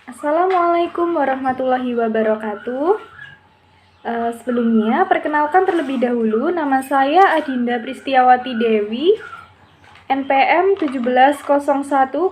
Assalamualaikum warahmatullahi wabarakatuh. Sebelumnya, perkenalkan terlebih dahulu, nama saya Adinda Pristiawati Dewi, NPM 1701020110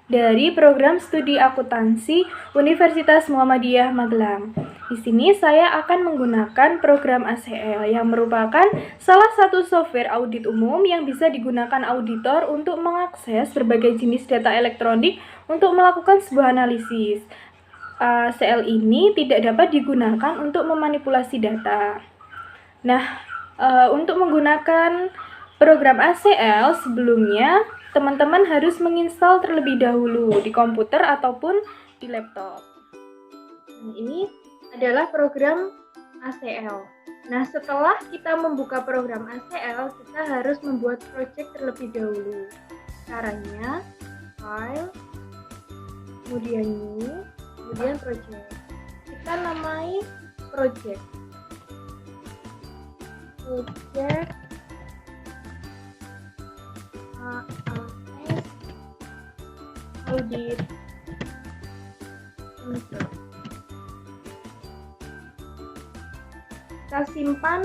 dari Program Studi Akuntansi Universitas Muhammadiyah Magelang. Di sini saya akan menggunakan program ACL yang merupakan salah satu software audit umum yang bisa digunakan auditor untuk mengakses berbagai jenis data elektronik untuk melakukan sebuah analisis. ACL ini tidak dapat digunakan untuk memanipulasi data. Nah, untuk menggunakan program ACL sebelumnya teman-teman harus menginstal terlebih dahulu di komputer ataupun di laptop. Ini adalah program ACL. Nah, setelah kita membuka program ACL, kita harus membuat project terlebih dahulu. Caranya, file, kemudian new, kemudian project. Kita namai project audit control. Kita simpan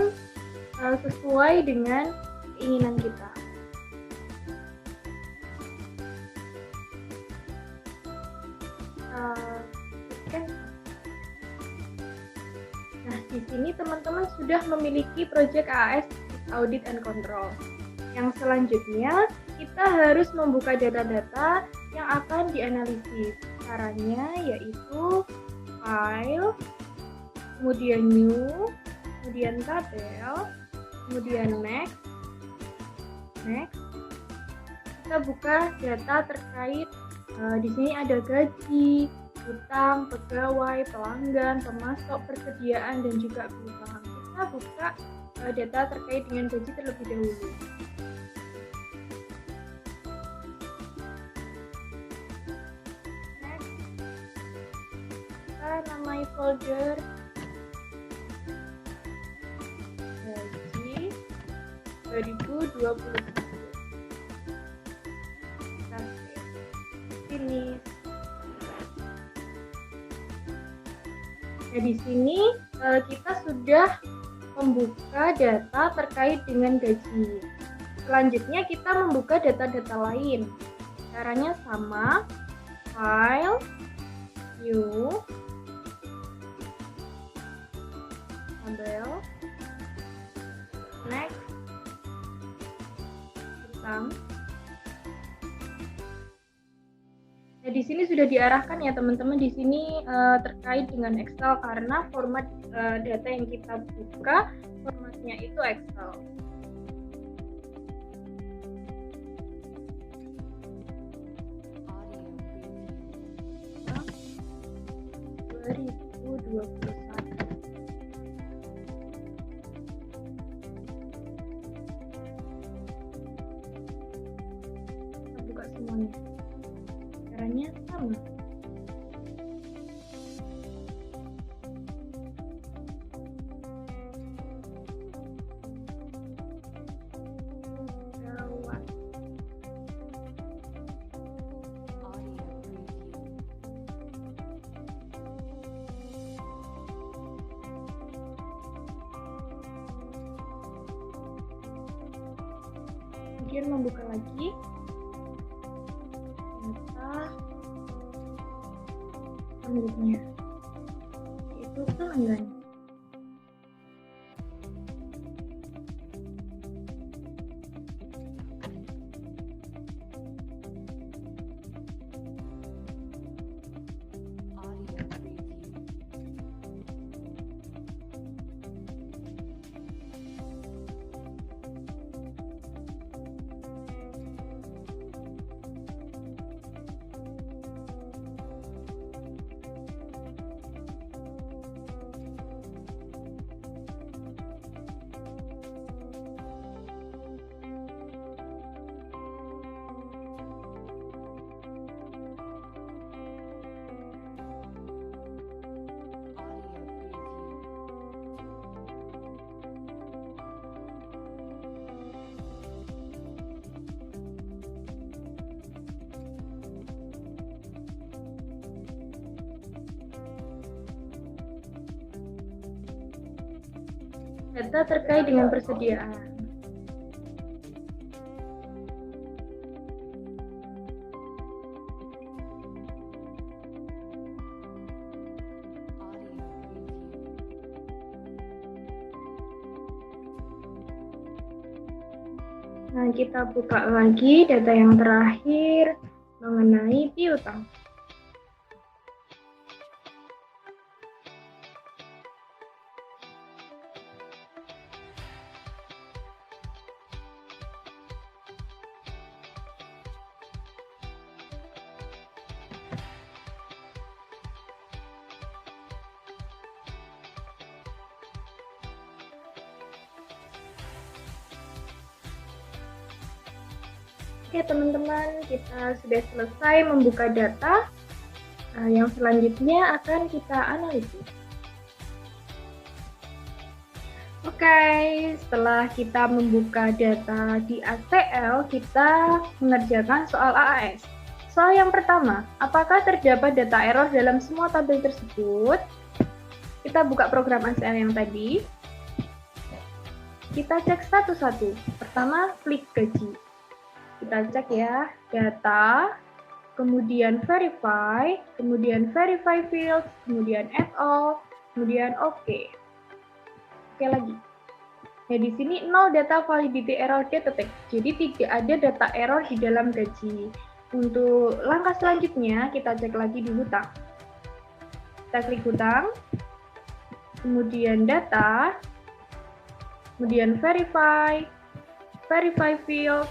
sesuai dengan keinginan kita. Nah, di sini teman-teman sudah memiliki project AS Audit and Control. Yang selanjutnya, kita harus membuka data-data yang akan dianalisis. Caranya yaitu file, kemudian new, kemudian tabel, kemudian next. Kita buka data terkait. Di sini ada gaji, utang, pegawai, pelanggan, pemasok, persediaan, dan juga piutang. Kita buka data terkait dengan gaji terlebih dahulu. Namai folder gaji 2021. Kita finish. Nah, di sini kita sudah membuka data terkait dengan gaji. Selanjutnya kita membuka data-data lain. Caranya sama, file, new, tabel, next, utang. Nah, di sini sudah diarahkan ya teman-teman. Di sini terkait dengan Excel karena format data yang kita buka formatnya itu Excel. Kita buka semuanya. Caranya sama. Kemudian membuka lagi data pemiliknya, yaitu pelanggan. data terkait dengan persediaan. Nah, kita buka lagi data yang terakhir mengenai piutang. Oke teman-teman, kita sudah selesai membuka data. Yang selanjutnya akan kita analisis. Oke, setelah kita membuka data di ACL, kita mengerjakan soal AAS. Soal yang pertama, apakah terdapat data error dalam semua tabel tersebut? Kita buka program ACL yang tadi. Kita cek satu-satu. Pertama, klik gaji. Kita cek ya, data, kemudian verify fields, kemudian add all, kemudian oke. Oke lagi. Nah, di sini 0 data validity error detect. Jadi tidak ada data error di dalam gaji. Untuk langkah selanjutnya, kita cek lagi di hutang. Kita klik hutang, kemudian data, kemudian verify field,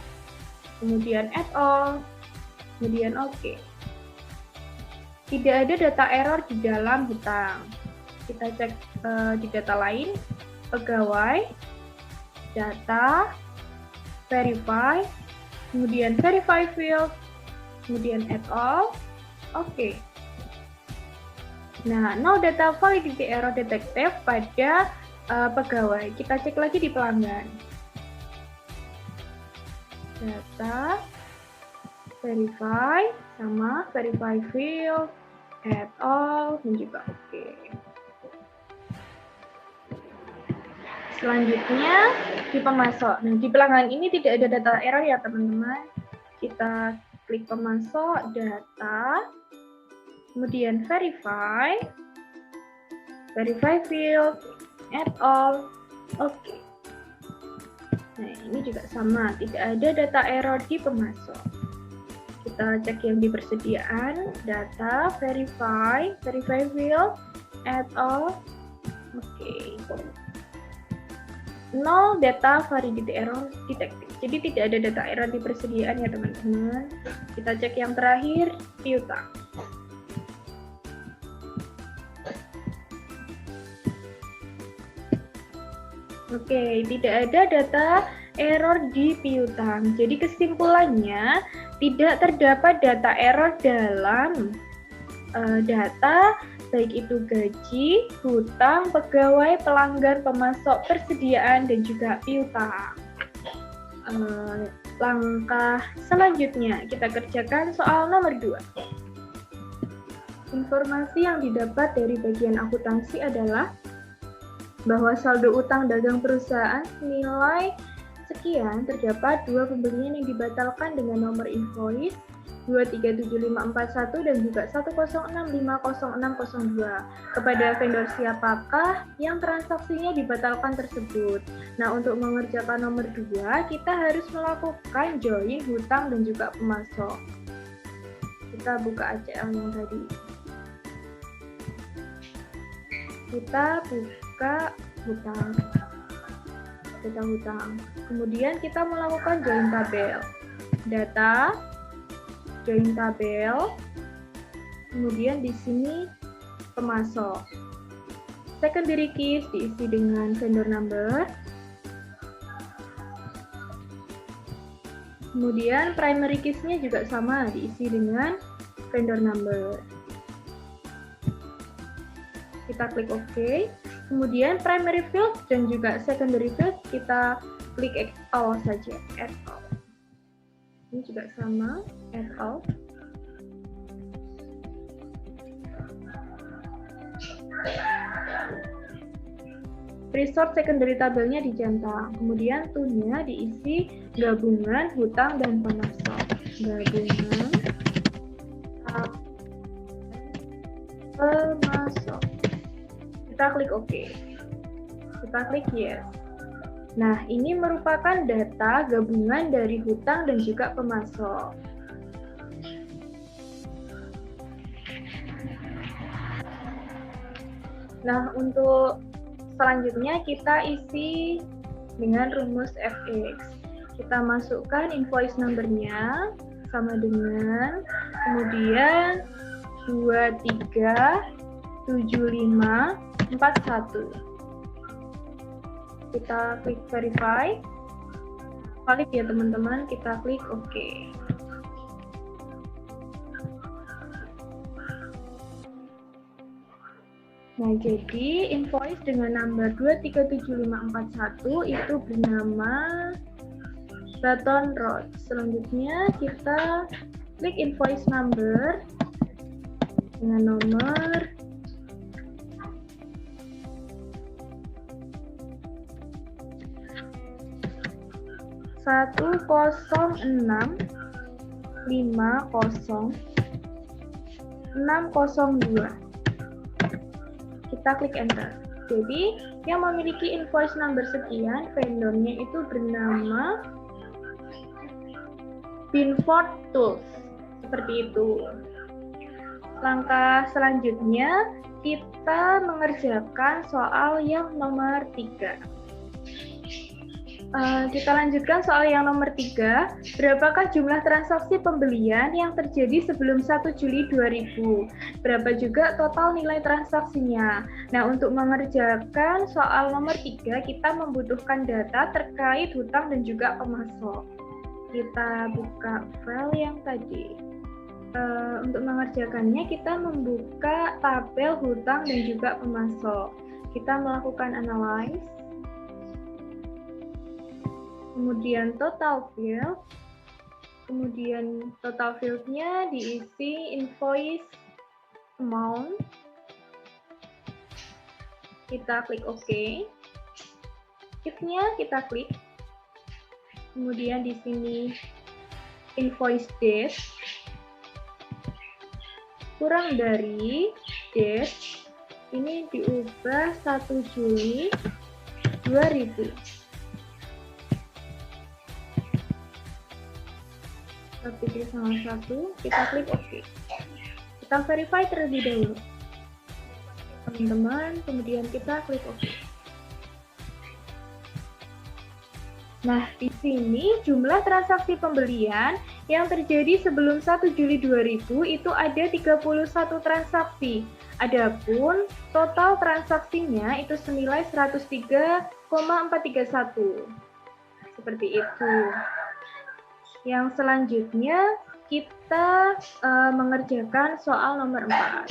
kemudian add all, kemudian oke. Tidak ada data error di dalam hutang. Kita cek di data lain, pegawai, data, verify, kemudian verify field, kemudian add all, oke. Nah, no data validity error detected pada pegawai. Kita cek lagi di pelanggan. Data, verify, sama verify field, add all, dan juga oke. Selanjutnya di pemasok. Nah, di pelanggan ini tidak ada data error ya teman-teman. Kita klik pemasok, data, kemudian verify field, add all, oke. Nah, ini juga sama, tidak ada data error di pemasok. Kita cek yang di persediaan, data, verify field, add all, oke. 0 data validity error detected. Jadi tidak ada data error di persediaan ya teman-teman. Kita cek yang terakhir, piutang. Oke, tidak ada data error di piutang. Jadi kesimpulannya tidak terdapat data error dalam data baik itu gaji, hutang, pegawai, pelanggan, pemasok, persediaan, dan juga piutang. Langkah selanjutnya kita kerjakan soal nomor 2. Informasi yang didapat dari bagian akuntansi adalah bahwa saldo utang dagang perusahaan nilai sekian terdapat 2 pembelian yang dibatalkan dengan nomor invoice 237541 dan juga 10650602 kepada vendor siapakah yang transaksinya dibatalkan tersebut. Nah, untuk mengerjakan nomor 2, kita harus melakukan join hutang dan juga pemasok. Kita buka ACL yang tadi. Kita buka hutang. Kemudian kita melakukan join tabel. Data, join tabel. Kemudian di sini pemasok. Secondary keys diisi dengan vendor number. Kemudian primary keys-nya juga sama, diisi dengan vendor number. Kita klik OK. Kemudian primary field dan juga secondary field kita klik add all saja, add all. Ini juga sama, add all. Resort secondary tabelnya dicentang. Kemudian to-nya diisi gabungan hutang dan pemasok. Gabungan pemasok. Kita klik OK. Kita klik yes. Nah, ini merupakan data gabungan dari hutang dan juga pemasok. Nah, untuk selanjutnya kita isi dengan rumus fx. Kita masukkan invoice number-nya sama dengan kemudian 237541. Kita klik verify. Valid ya teman-teman, kita klik OK. Nah, jadi invoice dengan nomor 237541 itu bernama Baton Road. Selanjutnya kita klik invoice number dengan nomor 106506002. Kita klik enter. Jadi yang memiliki invoice number sekian, vendornya itu bernama Binford Tools. Seperti itu. Langkah selanjutnya kita mengerjakan soal yang nomor 3. Kita lanjutkan soal yang nomor 3. Berapakah jumlah transaksi pembelian yang terjadi sebelum 1 Juli 2000? Berapa juga total nilai transaksinya? Nah, untuk mengerjakan soal nomor 3, kita membutuhkan data terkait hutang dan juga pemasok. Kita buka file yang tadi. Untuk mengerjakannya, kita membuka tabel hutang dan juga pemasok. Kita melakukan analyze. Kemudian total field, kemudian total field-nya diisi invoice amount. Kita klik OK. If-nya kita klik. Kemudian di sini invoice date kurang dari date ini diubah 1 Juli 2000. Pilih salah satu, kita klik OK. Kita verify terlebih dahulu, teman-teman, kemudian kita klik OK. Nah, di sini jumlah transaksi pembelian yang terjadi sebelum 1 Juli 2000 itu ada 31 transaksi. Adapun total transaksinya itu senilai 103,431. Seperti itu. Yang selanjutnya kita mengerjakan soal nomor 4.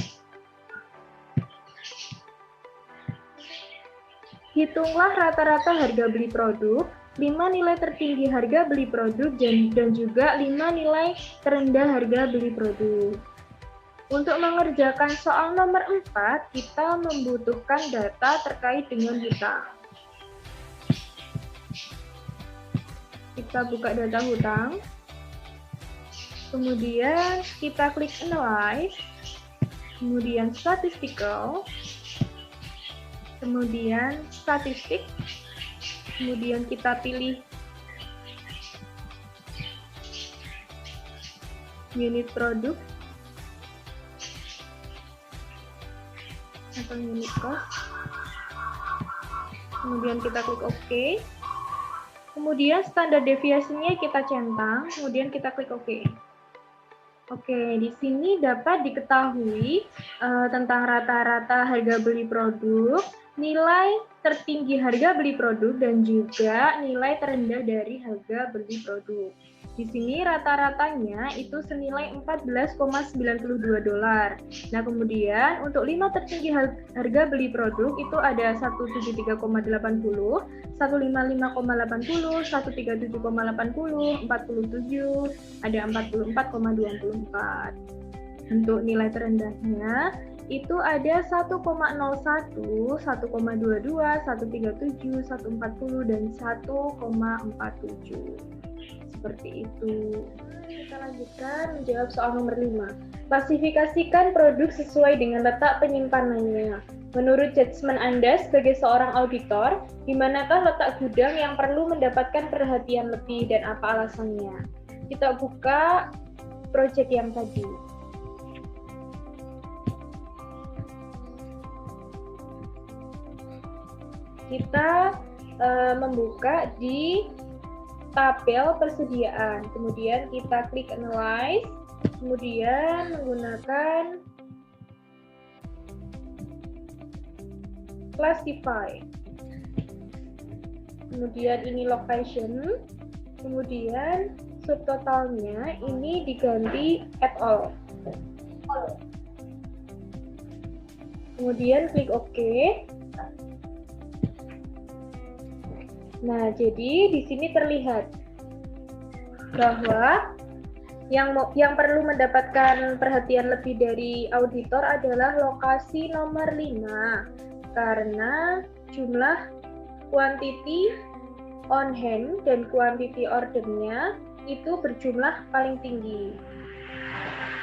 Hitunglah rata-rata harga beli produk, 5 nilai tertinggi harga beli produk, dan juga 5 nilai terendah harga beli produk. Untuk mengerjakan soal nomor 4, kita membutuhkan data terkait dengan hutang. Kita buka data hutang, kemudian kita klik analyze, kemudian statistical, kemudian statistik, kemudian kita pilih unit produk atau unit cost, kemudian kita klik OK. Kemudian standar deviasinya kita centang, kemudian kita klik OK. Oke, di sini dapat diketahui tentang rata-rata harga beli produk, nilai tertinggi harga beli produk, dan juga nilai terendah dari harga beli produk. Di sini rata-ratanya itu senilai $14,92. Nah, kemudian untuk 5 tertinggi harga beli produk itu ada 173,80, 155,80, 137,80, 47, ada 44,24. Untuk nilai terendahnya itu ada 1,01, 1,22, 1,37, 1,40, dan 1,47. Seperti itu. Kita lanjutkan menjawab soal nomor 5. Klasifikasikan produk sesuai dengan letak penyimpanannya. Menurut judgement Anda sebagai seorang auditor, di manakah letak gudang yang perlu mendapatkan perhatian lebih dan apa alasannya? Kita buka proyek yang tadi. Kita membuka di tabel persediaan, kemudian kita klik analyze, kemudian menggunakan classify, kemudian ini location, kemudian subtotalnya ini diganti at all, kemudian klik OK. Nah, jadi di sini terlihat bahwa yang perlu mendapatkan perhatian lebih dari auditor adalah lokasi nomor 5 karena jumlah quantity on hand dan quantity ordernya itu berjumlah paling tinggi.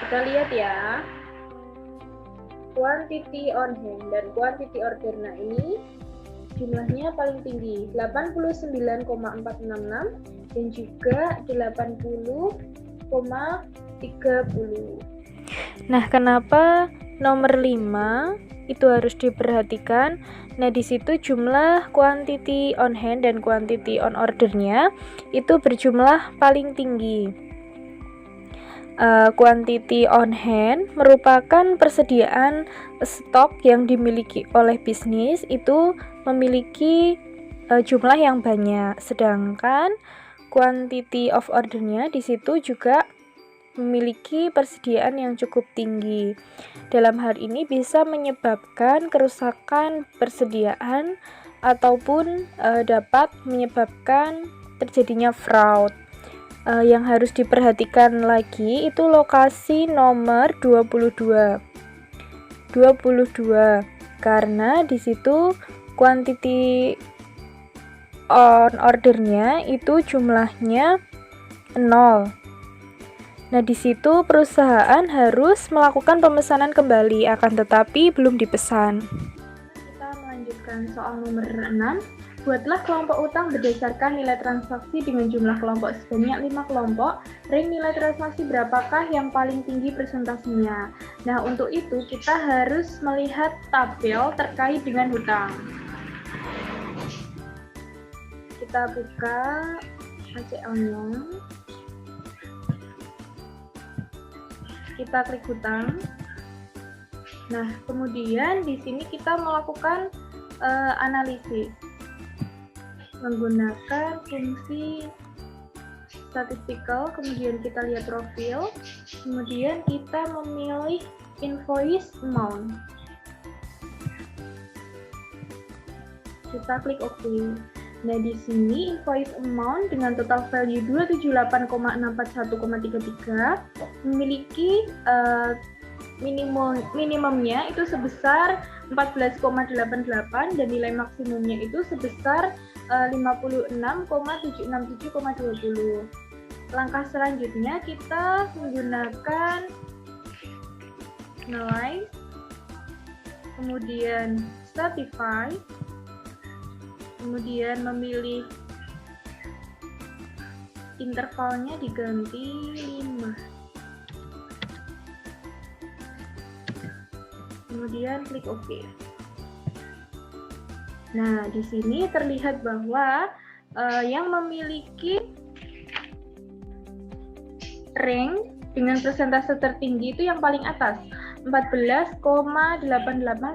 Kita lihat ya, quantity on hand dan quantity order, nah ini jumlahnya paling tinggi, 89,466 dan juga 80,30. Nah, kenapa nomor 5 itu harus diperhatikan? Nah, di situ jumlah quantity on hand dan quantity on ordernya itu berjumlah paling tinggi. Quantity on hand merupakan persediaan stok yang dimiliki oleh bisnis itu memiliki jumlah yang banyak, sedangkan quantity of ordernya di situ juga memiliki persediaan yang cukup tinggi. Dalam hal ini bisa menyebabkan kerusakan persediaan ataupun dapat menyebabkan terjadinya fraud. Yang harus diperhatikan lagi itu lokasi nomor 22 karena di situ quantity on ordernya itu jumlahnya 0. Nah, di situ perusahaan harus melakukan pemesanan kembali, akan tetapi belum dipesan. Kita melanjutkan soal nomor 6. Buatlah kelompok utang berdasarkan nilai transaksi dengan jumlah kelompok sebanyak 5 kelompok. Rank nilai transaksi berapakah yang paling tinggi persentasenya? Nah, untuk itu kita harus melihat tabel terkait dengan hutang. Kita buka ACL-nya. Kita klik hutang. Nah, kemudian di sini kita melakukan analisis menggunakan fungsi statistical, kemudian kita lihat profil, kemudian kita memilih invoice amount. Kita klik OK. Nah, di sini invoice amount dengan total value 278,641,33 memiliki minimumnya itu sebesar 14,88 dan nilai maksimumnya itu sebesar 56,767,20. Langkah selanjutnya kita menggunakan nilai, kemudian certify, kemudian memilih intervalnya diganti 5. Kemudian klik OK. Nah, di sini terlihat bahwa yang memiliki rank dengan persentase tertinggi itu yang paling atas, 14,88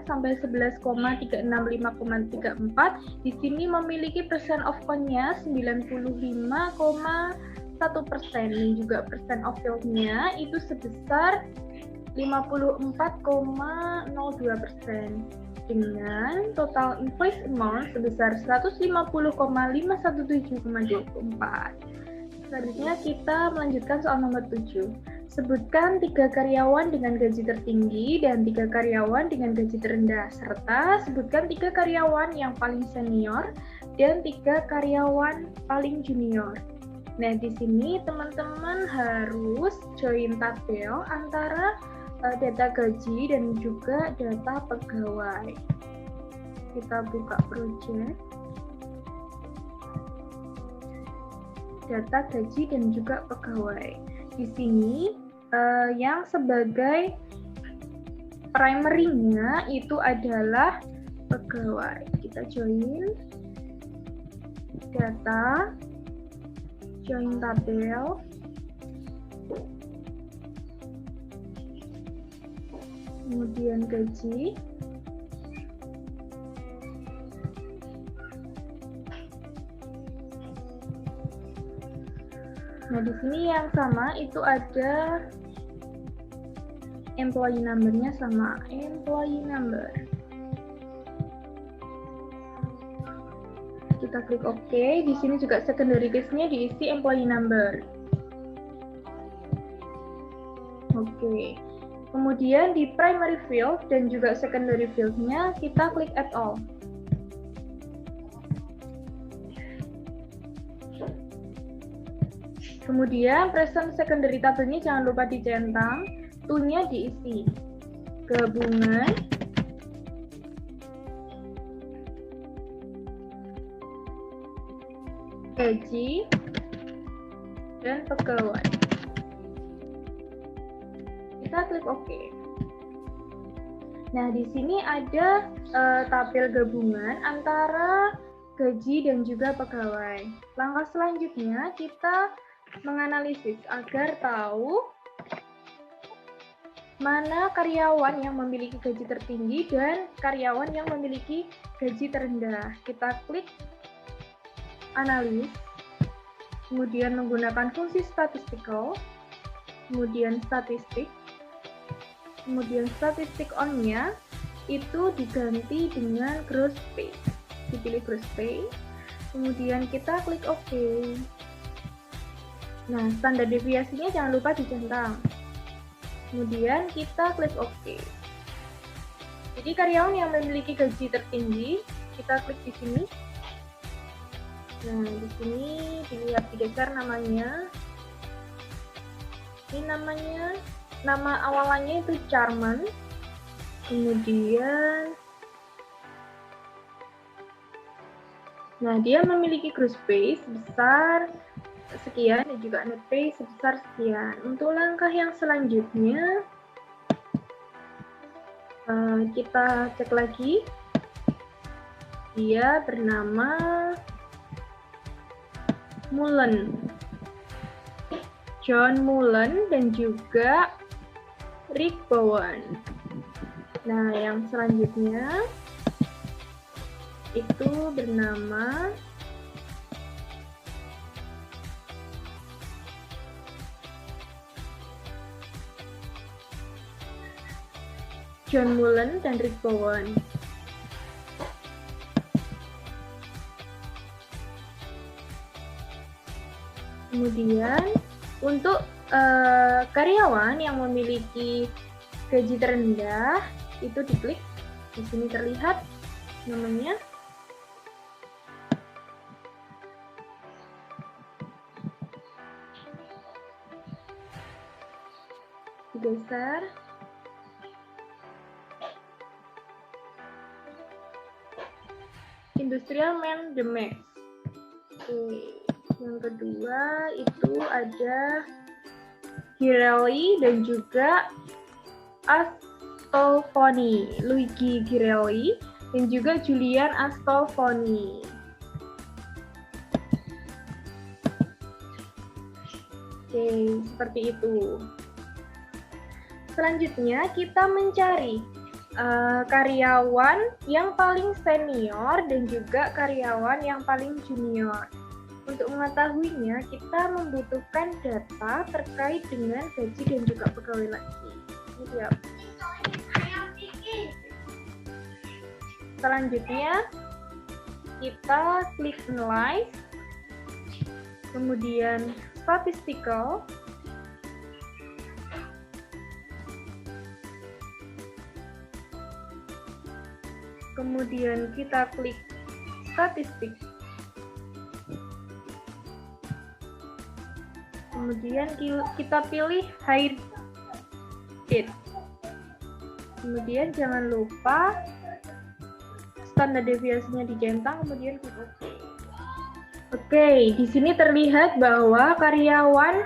sampai 11,365,34. Di sini memiliki persen of count-nya 95,1% dan juga persen of yield-nya itu sebesar 54,02%. dengan total invoice amount sebesar 150,517,24. Selanjutnya kita melanjutkan soal nomor 7. Sebutkan 3 karyawan dengan gaji tertinggi dan 3 karyawan dengan gaji terendah, serta sebutkan 3 karyawan yang paling senior dan 3 karyawan paling junior. Nah, di sini teman-teman harus join tabel antara data gaji dan juga data pegawai. Kita buka project. Data gaji dan juga pegawai. Di sini yang sebagai primary-nya itu adalah pegawai. Kita join data, join tabel, kemudian gaji, nah di sini yang sama itu ada employee number-nya sama employee number. Kita klik OK. Di sini juga secondary case-nya diisi employee number. Oke. Kemudian di primary field dan juga secondary field-nya kita klik add all. Kemudian present secondary tabelnya jangan lupa dicentang, to-nya diisi. Gabungan gaji dan pegawai. Kita klik OK. Nah, di sini ada tabel gabungan antara gaji dan juga pegawai. Langkah selanjutnya kita menganalisis agar tahu mana karyawan yang memiliki gaji tertinggi dan karyawan yang memiliki gaji terendah. Kita klik analis, kemudian menggunakan fungsi statistical, kemudian statistik, kemudian statistik on-nya itu diganti dengan gross pay. Dipilih gross pay, kemudian kita klik OK. Nah, standar deviasinya jangan lupa dicentang. Kemudian kita klik OK. Jadi karyawan yang memiliki gaji tertinggi, kita klik di sini. Nah, di sini dilihat digeser namanya. Ini namanya, nama awalannya itu Charman. Kemudian, nah dia memiliki gross pay sebesar sekian dan juga net pay sebesar sekian. Untuk langkah yang selanjutnya, kita cek lagi. Dia bernama Mullen, John Mullen dan juga Rick Bowen. Nah, yang selanjutnya itu bernama John Mullen dan Rick Bowen. Kemudian untuk karyawan yang memiliki gaji terendah itu diklik. Di sini terlihat namanya. Digeser. Industrial Man The Max. Oke. Yang kedua itu ada Girelli dan juga Astolfoni, Luigi Girelli dan juga Julian Astolfoni. Oke, seperti itu. Selanjutnya kita mencari karyawan yang paling senior dan juga karyawan yang paling junior. Untuk mengetahuinya, kita membutuhkan data terkait dengan gaji dan juga pegawai lagi. Siap. Selanjutnya, kita klik Analyze, kemudian Statistical, Kemudian kita klik statistik. Kemudian kita pilih hide date. Kemudian jangan lupa standar deviasinya dicentang, kemudian klik OK. Oke, di sini terlihat bahwa karyawan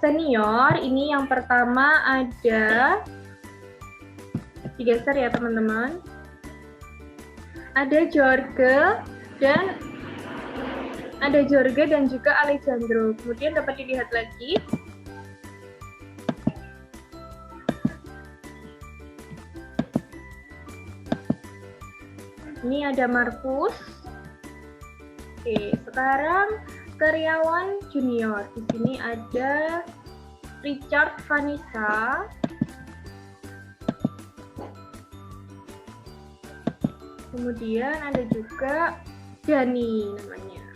senior ini yang pertama ada, digeser ya teman-teman, ada Jorge dan juga Alejandro. Kemudian dapat dilihat lagi ini ada Markus. Oke, sekarang karyawan junior. Di sini ada Richard Vanessa. Kemudian ada juga Dani namanya.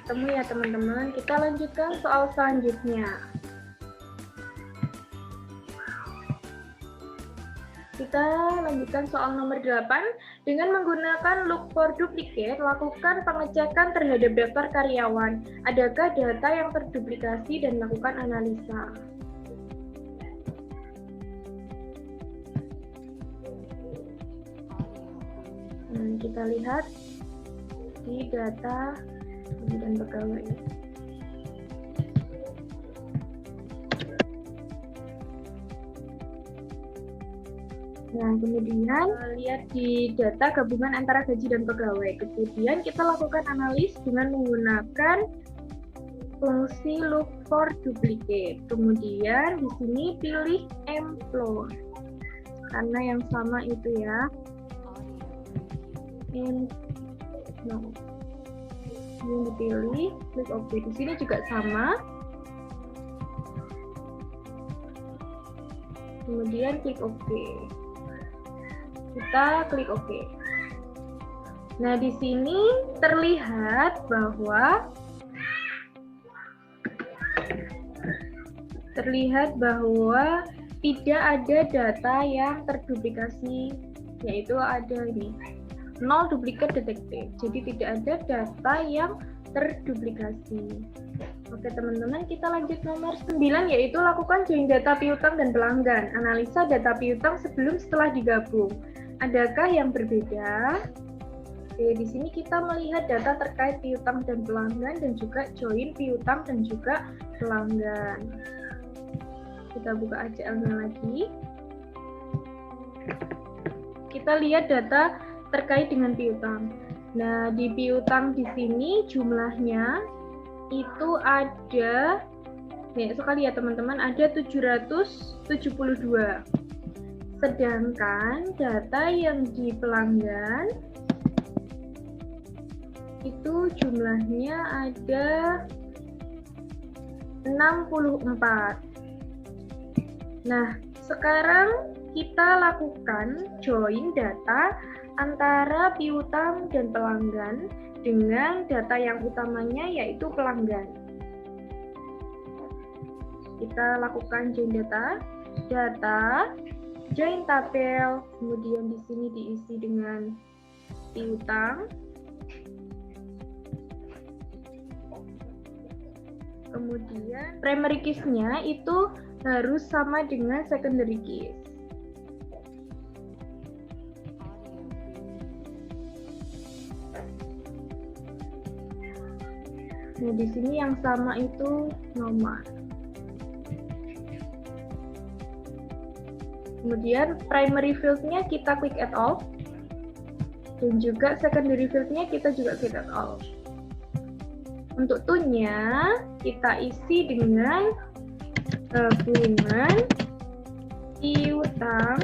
Ketemu ya teman-teman. Kita lanjutkan soal selanjutnya. Kita lanjutkan soal nomor 8. Dengan menggunakan look for duplicate, lakukan pengecekan terhadap daftar karyawan. Adakah data yang terduplikasi dan lakukan analisa. Kita lihat di data dan pegawai. Nah, kemudian lihat di data gabungan antara gaji dan pegawai. Kemudian kita lakukan analis dengan menggunakan fungsi look for duplicate. Kemudian di sini pilih employee karena yang sama itu ya. Ini dipilih, klik OK. Di sini juga sama. Kemudian klik OK. Kita klik OK. Nah, di sini terlihat bahwa tidak ada data yang terduplikasi, yaitu ada ini 0 duplikat detektif. Jadi tidak ada data yang terduplikasi. Oke teman-teman, kita lanjut nomor 9, yaitu lakukan join data piutang dan pelanggan. Analisa data piutang sebelum setelah digabung. Adakah yang berbeda? Oke, di sini kita melihat data terkait piutang dan pelanggan dan juga join piutang dan juga pelanggan. Kita buka ACL-nya lagi. Kita lihat data terkait dengan piutang. Nah, di piutang di sini jumlahnya itu ada, banyak sekali ya teman-teman, ada 772. Sedangkan data yang di pelanggan itu jumlahnya ada 64. Nah, sekarang kita lakukan join data antara piutang dan pelanggan dengan data yang utamanya yaitu pelanggan. Kita lakukan join data, join tabel, kemudian di sini diisi dengan piutang. Kemudian primary keys-nya itu harus sama dengan secondary keys. Nah, di sini yang sama itu nomor. Kemudian primary field-nya kita klik add all. Dan juga secondary field-nya kita juga klik add all. Untuk to-nya kita isi dengan gabungan piutang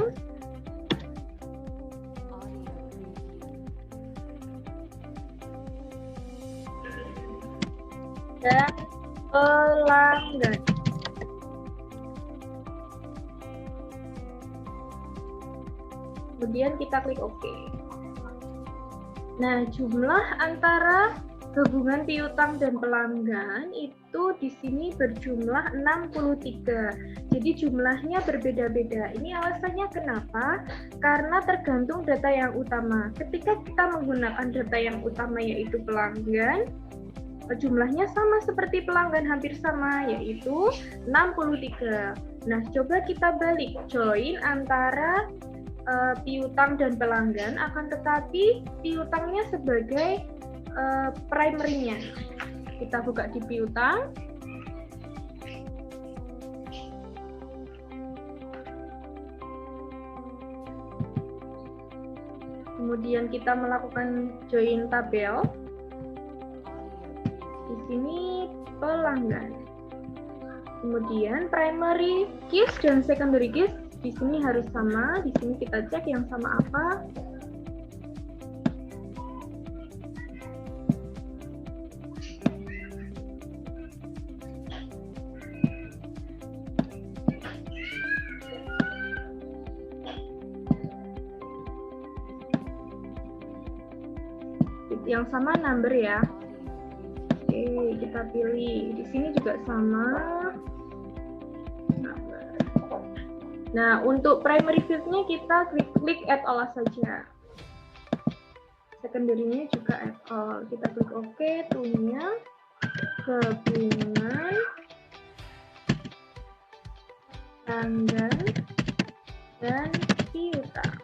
dan pelanggan. Kemudian kita klik OK. Nah, jumlah antara Gabungan piutang dan pelanggan itu di sini berjumlah 63. Jadi jumlahnya berbeda-beda. Ini alasannya kenapa? Karena tergantung data yang utama. Ketika kita menggunakan data yang utama yaitu pelanggan, jumlahnya sama seperti pelanggan, hampir sama, yaitu 63. Nah, coba kita balik, join antara piutang dan pelanggan, akan tetapi piutangnya sebagai primary-nya. Kita buka di piutang. Kemudian kita melakukan join tabel. Di sini pelanggan. Kemudian primary keys dan secondary keys di sini harus sama. Di sini kita cek yang sama apa. Yang sama number ya. Oke, kita pilih. Di sini juga sama number. Nah, untuk primary field-nya kita klik add all saja. Secondary-nya juga add all. Kita klik OK, to-nya gabungan pelanggan dan piutang.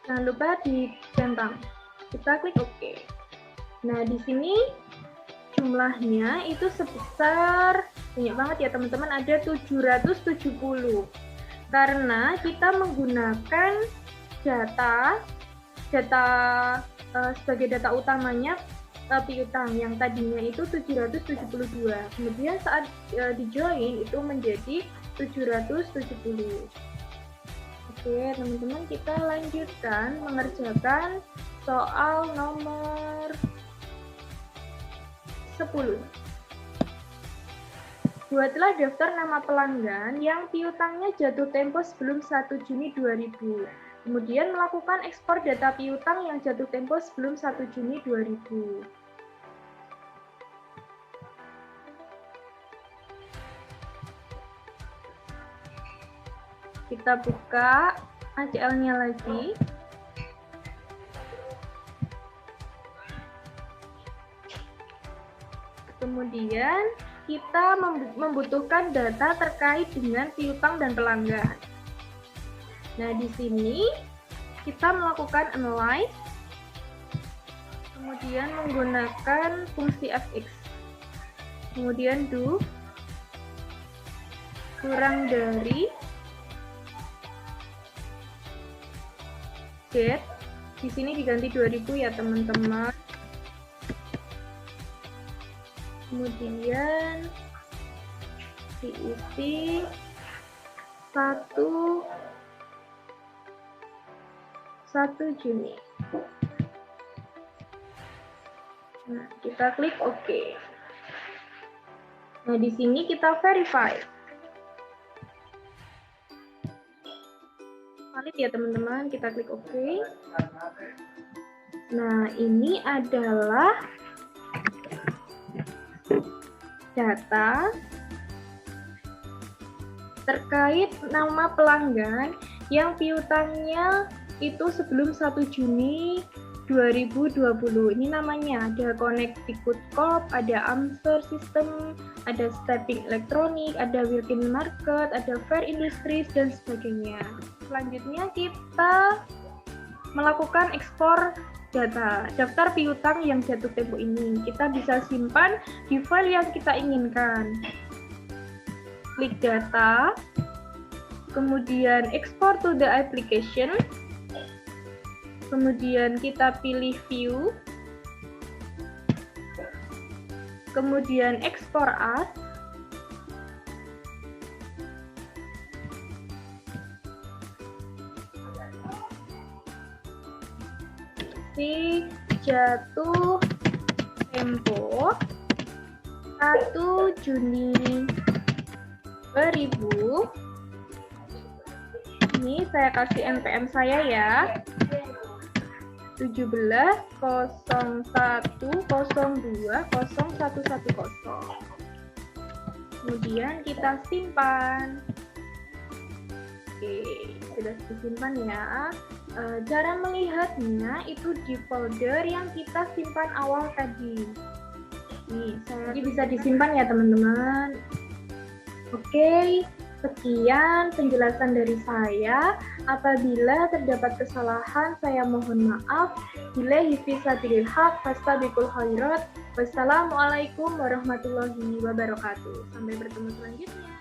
Jangan lupa dicentang. Kita klik OK. Nah, di sini jumlahnya itu sebesar, banyak banget ya teman-teman, ada 770. Karena kita menggunakan data sebagai data utamanya piutang yang tadinya itu 772. Kemudian saat di-join itu menjadi 770. Oke, teman-teman, kita lanjutkan mengerjakan soal nomor 10. Buatlah daftar nama pelanggan yang piutangnya jatuh tempo sebelum 1 Juni 2000. Kemudian melakukan ekspor data piutang yang jatuh tempo sebelum 1 Juni 2000. Kita buka ACL-nya lagi. Kemudian kita membutuhkan data terkait dengan piutang dan pelanggan. Nah, di sini kita melakukan analyze, kemudian menggunakan fungsi fx. Kemudian do kurang dari get, di sini diganti 2000 ya teman-teman. Kemudian diisi 1 Juni. Nah, kita klik OK. Nah, di sini kita verify. Valid ya teman-teman, kita klik OK. Nah, ini adalah data terkait nama pelanggan yang piutangnya itu sebelum 1 Juni 2020. Ini namanya ada Connecticut Corp, ada Amster System, ada Stepping Electronic, ada Wilkin Market, ada Fair Industries, dan sebagainya. Selanjutnya kita melakukan ekspor data daftar piutang yang jatuh tempo ini. Kita bisa simpan di file yang kita inginkan. Klik data, kemudian export to the application, kemudian kita pilih view, kemudian export as, si jatuh tempo 1 Juni 2000. Ini saya kasih NPM saya ya, 1701020110. Kemudian kita simpan. Oke, sudah disimpan ya. Cara melihatnya itu di folder yang kita simpan awal tadi. Nih, jadi bisa disimpan ya teman-teman. Oke, sekian penjelasan dari saya. Apabila terdapat kesalahan, saya mohon maaf. Billahi fisabilil haq, fastabiqul khairat. Wassalamualaikum warahmatullahi wabarakatuh. Sampai bertemu selanjutnya.